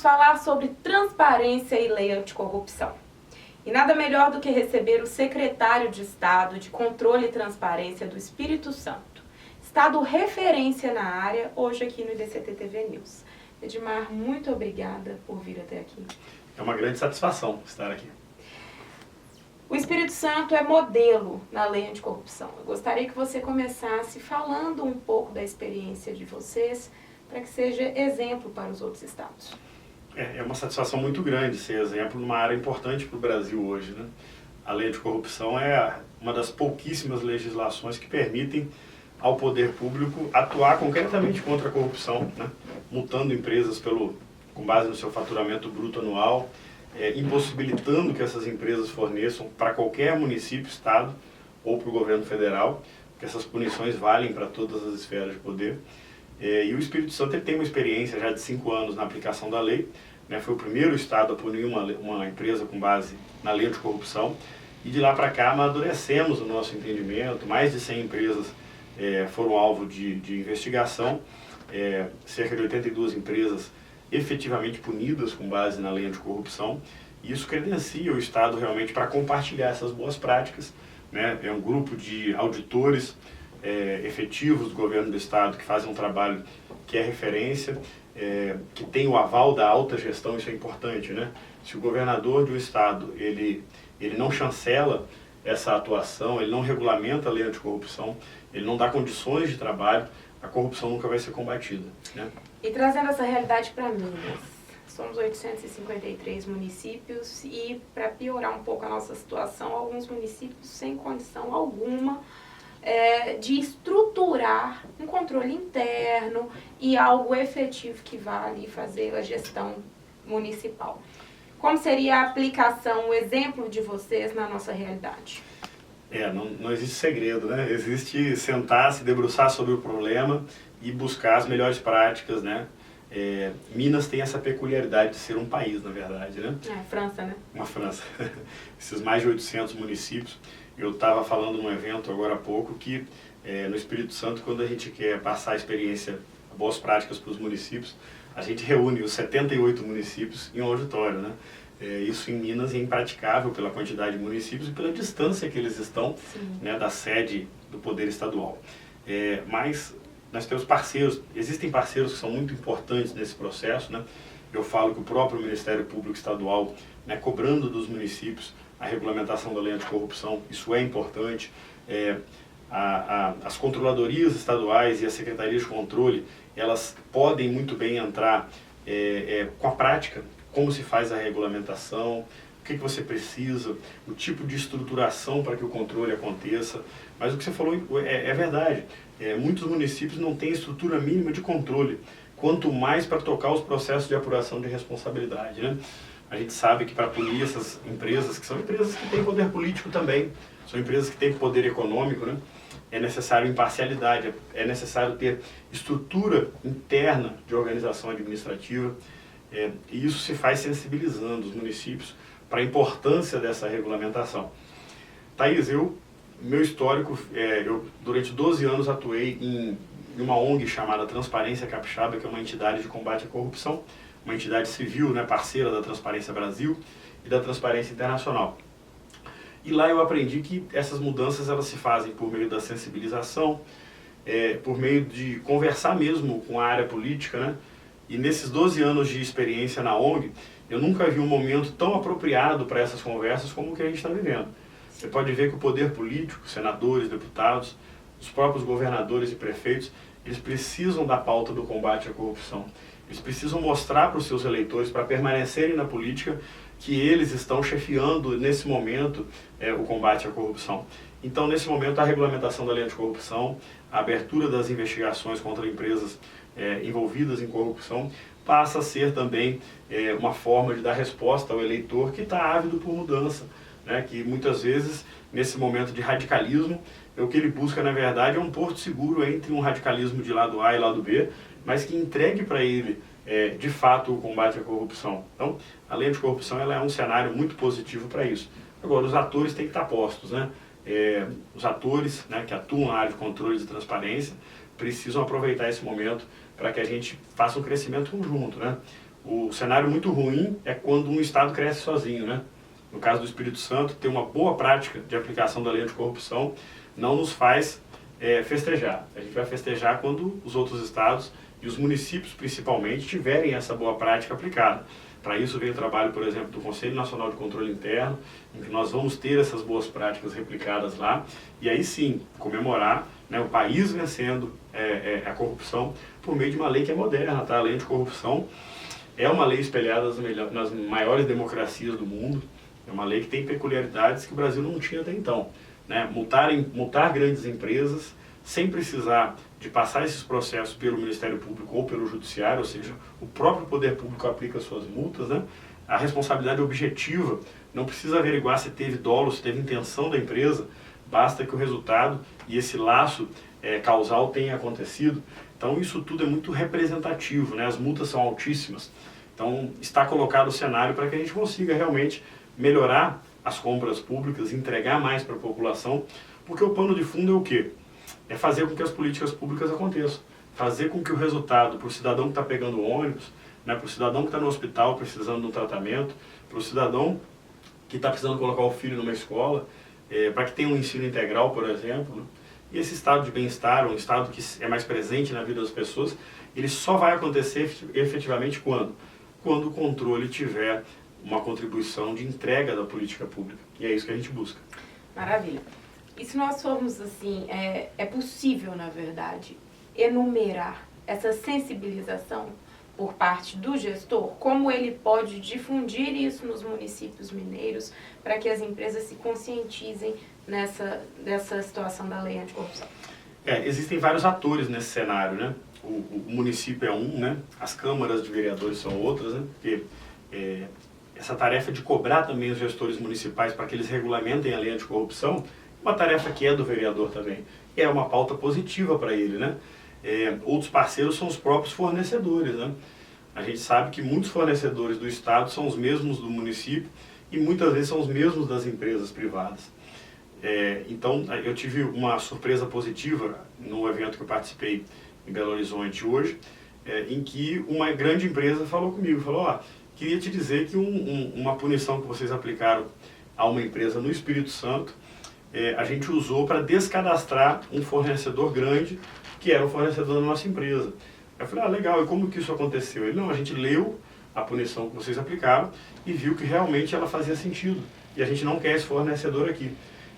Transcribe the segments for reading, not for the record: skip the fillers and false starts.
falar sobre transparência e lei anticorrupção. E nada melhor do que receber o secretário de Estado de Controle e Transparência do Espírito Santo, Estado referência na área, hoje aqui no IDCT TV News. Edmar, muito obrigada por vir até aqui. É uma grande satisfação estar aqui. O Espírito Santo é modelo na lei anticorrupção. Eu gostaria que você começasse falando um pouco da experiência de vocês, para que seja exemplo para os outros estados. É uma satisfação muito grande ser exemplo numa área importante para o Brasil hoje, né? A lei anticorrupção é uma das pouquíssimas legislações que permitem ao poder público atuar concretamente contra a corrupção, né? Multando empresas com base no seu faturamento bruto anual, impossibilitando que essas empresas forneçam para qualquer município, estado ou para o governo federal, que essas punições valem para todas as esferas de poder. E o Espírito Santo ele tem uma experiência já de 5 anos na aplicação da lei, né? Foi o primeiro estado a punir uma empresa com base na lei anticorrupção, e de lá para cá amadurecemos o nosso entendimento. Mais de 100 empresas foram alvo de investigação, cerca de 82 empresas efetivamente punidas com base na lei anticorrupção, e isso credencia o Estado realmente para compartilhar essas boas práticas, né? É um grupo de auditores efetivos do governo do Estado que fazem um trabalho que é referência, que tem o aval da alta gestão. Isso é importante, né? Se o governador de um Estado ele não chancela essa atuação, ele não regulamenta a lei anticorrupção, ele não dá condições de trabalho, a corrupção nunca vai ser combatida, né? E trazendo essa realidade para Minas, somos 853 municípios e, para piorar um pouco a nossa situação, alguns municípios sem condição alguma de estruturar um controle interno e algo efetivo que vá ali fazer a gestão municipal. Como seria a aplicação, o exemplo de vocês na nossa realidade? Não existe segredo, né? Existe sentar, se debruçar sobre o problema e buscar as melhores práticas, né? Minas tem essa peculiaridade de ser um país, na verdade, né? França, né? Uma França. Esses mais de 800 municípios. Eu estava falando num evento agora há pouco que no Espírito Santo, quando a gente quer passar a experiência, boas práticas para os municípios, a gente reúne os 78 municípios em um auditório, né? Isso em Minas é impraticável pela quantidade de municípios e pela distância que eles estão, né, da sede do poder estadual. Mas nós temos parceiros, existem parceiros que são muito importantes nesse processo, né? Eu falo que o próprio Ministério Público Estadual, né, cobrando dos municípios a regulamentação da lei anticorrupção, isso é importante. As controladorias estaduais e as secretarias de controle, elas podem muito bem entrar com a prática, como se faz a regulamentação, o que você precisa, o tipo de estruturação para que o controle aconteça. Mas o que você falou é verdade. Muitos municípios não têm estrutura mínima de controle, quanto mais para tocar os processos de apuração de responsabilidade, né? A gente sabe que para punir essas empresas, que são empresas que têm poder político também, são empresas que têm poder econômico, né? É necessário imparcialidade, é necessário ter estrutura interna de organização administrativa, e isso se faz sensibilizando os municípios para a importância dessa regulamentação. Thaís, meu histórico, eu durante 12 anos atuei em uma ONG chamada Transparência Capixaba, que é uma entidade de combate à corrupção, uma entidade civil, né, parceira da Transparência Brasil e da Transparência Internacional. E lá eu aprendi que essas mudanças elas se fazem por meio da sensibilização, por meio de conversar mesmo com a área política, né? E nesses 12 anos de experiência na ONG, eu nunca vi um momento tão apropriado para essas conversas como o que a gente está vivendo. Você pode ver que o poder político, senadores, deputados, os próprios governadores e prefeitos, eles precisam da pauta do combate à corrupção. Eles precisam mostrar para os seus eleitores, para permanecerem na política, que eles estão chefiando, nesse momento, o combate à corrupção. Então, nesse momento, a regulamentação da lei anticorrupção, a abertura das investigações contra empresas envolvidas em corrupção, passa a ser também uma forma de dar resposta ao eleitor que está ávido por mudança, né? Que muitas vezes, nesse momento de radicalismo, o que ele busca, na verdade, é um porto seguro entre um radicalismo de lado A e lado B, mas que entregue para ele, de fato, o combate à corrupção. Então, a lei anticorrupção ela é um cenário muito positivo para isso. Agora, os atores têm que estar postos, né? Os atores, né, que atuam na área de controle de transparência precisam aproveitar esse momento para que a gente faça um crescimento conjunto, né? O cenário muito ruim é quando um Estado cresce sozinho, né? No caso do Espírito Santo, ter uma boa prática de aplicação da lei anticorrupção não nos faz festejar. A gente vai festejar quando os outros estados e os municípios, principalmente, tiverem essa boa prática aplicada. Para isso vem o trabalho, por exemplo, do Conselho Nacional de Controle Interno, em que nós vamos ter essas boas práticas replicadas lá, e aí sim, comemorar, né, o país vencendo a corrupção por meio de uma lei que é moderna, tá? A lei anticorrupção é uma lei espelhada nas maiores democracias do mundo, é uma lei que tem peculiaridades que o Brasil não tinha até então, né? Multar grandes empresas sem precisar de passar esses processos pelo Ministério Público ou pelo Judiciário, ou seja, o próprio Poder Público aplica suas multas, né? A responsabilidade objetiva, não precisa averiguar se teve dolo, se teve intenção da empresa, basta que o resultado e esse laço causal tenha acontecido. Então isso tudo é muito representativo, né? As multas são altíssimas. Então está colocado o cenário para que a gente consiga realmente melhorar as compras públicas, entregar mais para a população, porque o pano de fundo é o quê? É fazer com que as políticas públicas aconteçam, fazer com que o resultado para o cidadão que está pegando ônibus, né, para o cidadão que está no hospital precisando de um tratamento, para o cidadão que está precisando colocar o filho numa escola, para que tenha um ensino integral, por exemplo, né? E esse estado de bem-estar, um estado que é mais presente na vida das pessoas, ele só vai acontecer efetivamente quando? Quando o controle tiver uma contribuição de entrega da política pública. E é isso que a gente busca. Maravilha. E se nós formos assim, é possível, na verdade, enumerar essa sensibilização por parte do gestor? Como ele pode difundir isso nos municípios mineiros para que as empresas se conscientizem dessa situação da lei anticorrupção? Existem vários atores nesse cenário, né? O município é um, né? As câmaras de vereadores são outras, né? Porque essa tarefa de cobrar também os gestores municipais para que eles regulamentem a lei anticorrupção, uma tarefa que é do vereador também, é uma pauta positiva para ele, né? Outros parceiros são os próprios fornecedores, né? A gente sabe que muitos fornecedores do Estado são os mesmos do município e muitas vezes são os mesmos das empresas privadas. Então, eu tive uma surpresa positiva no evento que eu participei em Belo Horizonte hoje, em que uma grande empresa falou comigo, falou, queria te dizer que uma punição que vocês aplicaram a uma empresa no Espírito Santo, a gente usou para descadastrar um fornecedor grande, que era o fornecedor da nossa empresa. Eu falei, legal, e como que isso aconteceu? Ele, não, a gente leu a punição que vocês aplicaram e viu que realmente ela fazia sentido. E a gente não quer esse fornecedor aqui.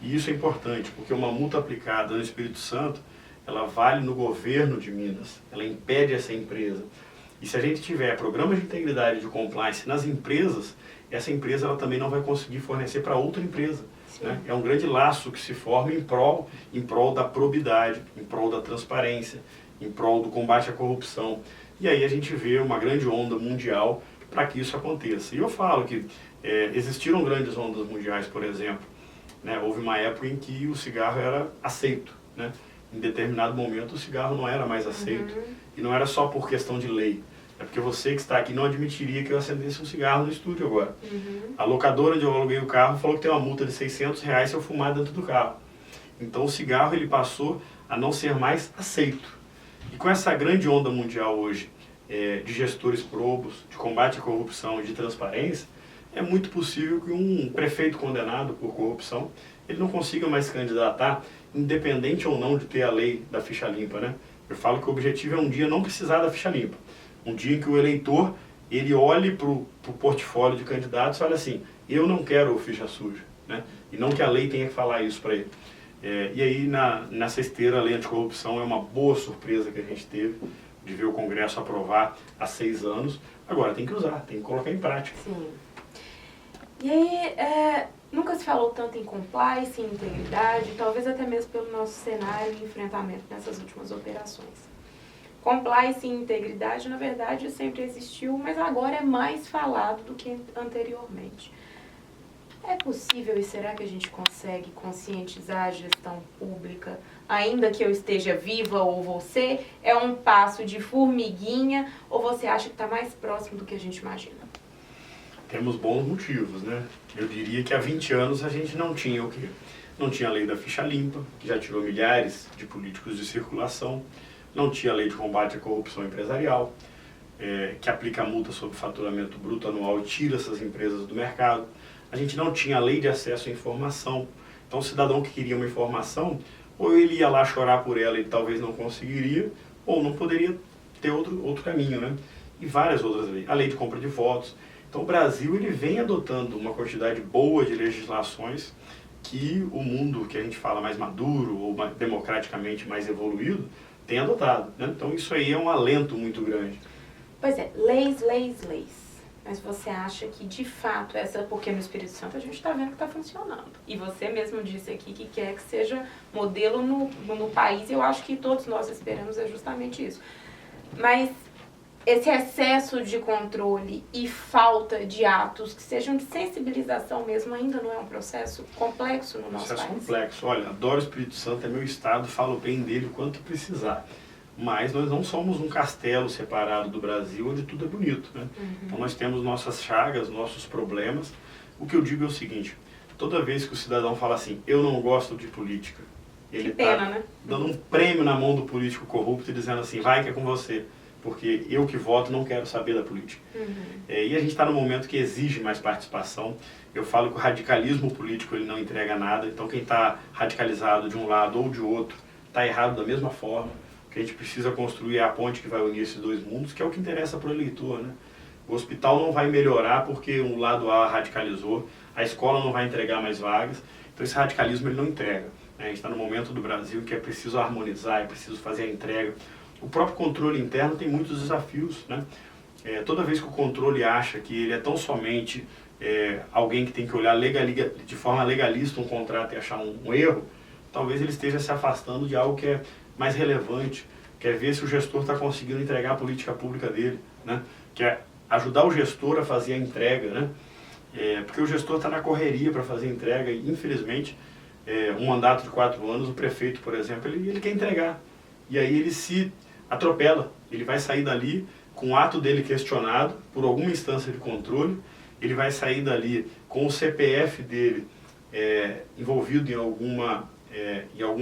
E isso é importante, porque uma multa aplicada no Espírito Santo, ela vale no governo de Minas, ela impede essa empresa. E se a gente tiver programas de integridade e de compliance nas empresas, essa empresa ela também não vai conseguir fornecer para outra empresa. Né? É um grande laço que se forma em prol da probidade, em prol da transparência, em prol do combate à corrupção. E aí a gente vê uma grande onda mundial para que isso aconteça. E eu falo que existiram grandes ondas mundiais, por exemplo. Né? Houve uma época em que o cigarro era aceito. Né? Em determinado momento o cigarro não era mais aceito. E não era só por questão de lei. É porque você que está aqui não admitiria que eu acendesse um cigarro no estúdio agora. A locadora onde eu aluguei o carro falou que tem uma multa de R$600 se eu fumar dentro do carro. Então o cigarro ele passou a não ser mais aceito. E com essa grande onda mundial hoje de gestores probos, de combate à corrupção e de transparência, é muito possível que um prefeito condenado por corrupção ele não consiga mais se candidatar, independente ou não de ter a lei da ficha limpa, né? Eu falo que o objetivo é um dia não precisar da ficha limpa. Um dia em que o eleitor, ele olhe para o portfólio de candidatos e fale assim, eu não quero ficha suja, né? E não que a lei tenha que falar isso para ele. E aí, nessa esteira, a lei anticorrupção é uma boa surpresa que a gente teve, de ver o Congresso aprovar há 6 anos. Agora, tem que usar, tem que colocar em prática. Sim. E aí, nunca se falou tanto em compliance, em integridade, talvez até mesmo pelo nosso cenário de enfrentamento nessas últimas operações. Compliance e integridade, na verdade, sempre existiu, mas agora é mais falado do que anteriormente. É possível e será que a gente consegue conscientizar a gestão pública, ainda que eu esteja viva ou você? É um passo de formiguinha ou você acha que está mais próximo do que a gente imagina? Temos bons motivos, né? Eu diria que há 20 anos a gente não tinha o quê? Não tinha a lei da ficha limpa, que já tirou milhares de políticos de circulação. Não tinha lei de combate à corrupção empresarial, que aplica multa sobre faturamento bruto anual e tira essas empresas do mercado. A gente não tinha lei de acesso à informação. Então, o cidadão que queria uma informação, ou ele ia lá chorar por ela e talvez não conseguiria, ou não poderia ter outro caminho, né? E várias outras leis. A lei de compra de votos. Então, o Brasil ele vem adotando uma quantidade boa de legislações que o mundo que a gente fala mais maduro ou democraticamente mais evoluído tem adotado, né? Então, isso aí é um alento muito grande. Pois é, leis, leis, leis. Mas você acha que, de fato, porque no Espírito Santo a gente está vendo que está funcionando. E você mesmo disse aqui que quer que seja modelo no país, e eu acho que todos nós esperamos é justamente isso. Mas esse excesso de controle e falta de atos que sejam de sensibilização mesmo ainda não é um processo complexo no nosso país? Processo complexo. Olha, adoro o Espírito Santo, é meu estado, falo bem dele o quanto precisar. Mas nós não somos um castelo separado do Brasil onde tudo é bonito, né? Então nós temos nossas chagas, nossos problemas. O que eu digo é o seguinte, toda vez que o cidadão fala assim, eu não gosto de política, ele está dando um prêmio na mão do político corrupto e dizendo assim, vai que é com você, porque eu que voto não quero saber da política. E a gente está num momento que exige mais participação. Eu falo que o radicalismo político ele não entrega nada, então quem está radicalizado de um lado ou de outro está errado da mesma forma. Que a gente precisa construir a ponte que vai unir esses dois mundos, que é o que interessa para o eleitor, né? O hospital não vai melhorar porque o lado A radicalizou, a escola não vai entregar mais vagas, então esse radicalismo ele não entrega, né? A gente está no momento do Brasil que é preciso harmonizar, é preciso fazer a entrega. O próprio controle interno tem muitos desafios, né? Toda vez que o controle acha que ele é tão somente alguém que tem que olhar de forma legalista um contrato e achar um erro, talvez ele esteja se afastando de algo que é mais relevante, quer ver se o gestor está conseguindo entregar a política pública dele, né? Quer ajudar o gestor a fazer a entrega, né? Porque o gestor está na correria para fazer a entrega e, infelizmente, um mandato de 4 anos, o prefeito, por exemplo, ele quer entregar. E aí ele se atropela, ele vai sair dali com o ato dele questionado por alguma instância de controle, ele vai sair dali com o CPF dele envolvido em algum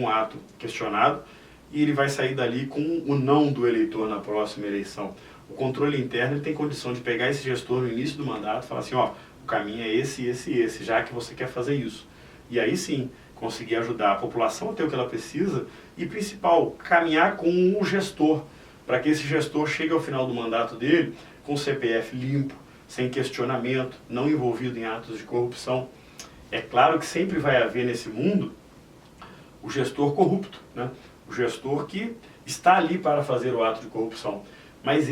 ato questionado, e ele vai sair dali com o não do eleitor na próxima eleição. O controle interno ele tem condição de pegar esse gestor no início do mandato e falar assim, ó, o caminho é esse, esse e esse, já que você quer fazer isso. E aí sim, conseguir ajudar a população a ter o que ela precisa e, principal, caminhar com o gestor, para que esse gestor chegue ao final do mandato dele com o CPF limpo, sem questionamento, não envolvido em atos de corrupção. É claro que sempre vai haver nesse mundo o gestor corrupto, né? O gestor que está ali para fazer o ato de corrupção. Mas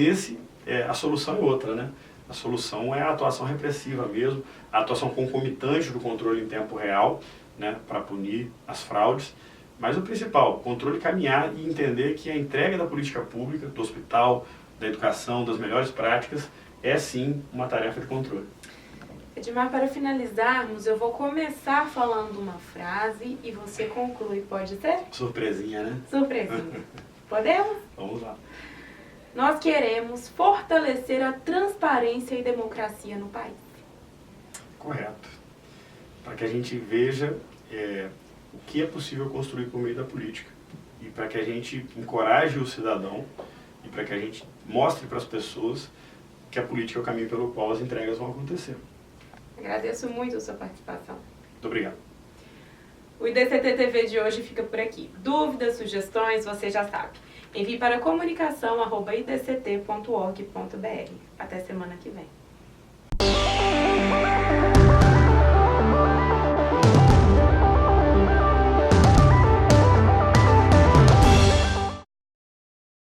a solução é outra, né? A solução é a atuação repressiva mesmo, a atuação concomitante do controle em tempo real, né, para punir as fraudes. Mas o principal, o controle caminhar e entender que a entrega da política pública, do hospital, da educação, das melhores práticas, é sim uma tarefa de controle. Edmar, para finalizarmos, eu vou começar falando uma frase e você conclui, pode ser? Surpresinha, né? Surpresinha. Podemos? Vamos lá. Nós queremos fortalecer a transparência e democracia no país. Correto. Para que a gente veja o que é possível construir por meio da política. E para que a gente encoraje o cidadão e para que a gente mostre para as pessoas que a política é o caminho pelo qual as entregas vão acontecer. Agradeço muito a sua participação. Muito obrigado. O IDCT TV de hoje fica por aqui. Dúvidas, sugestões, você já sabe. Envie para comunicação@idct.org.br. Até semana que vem.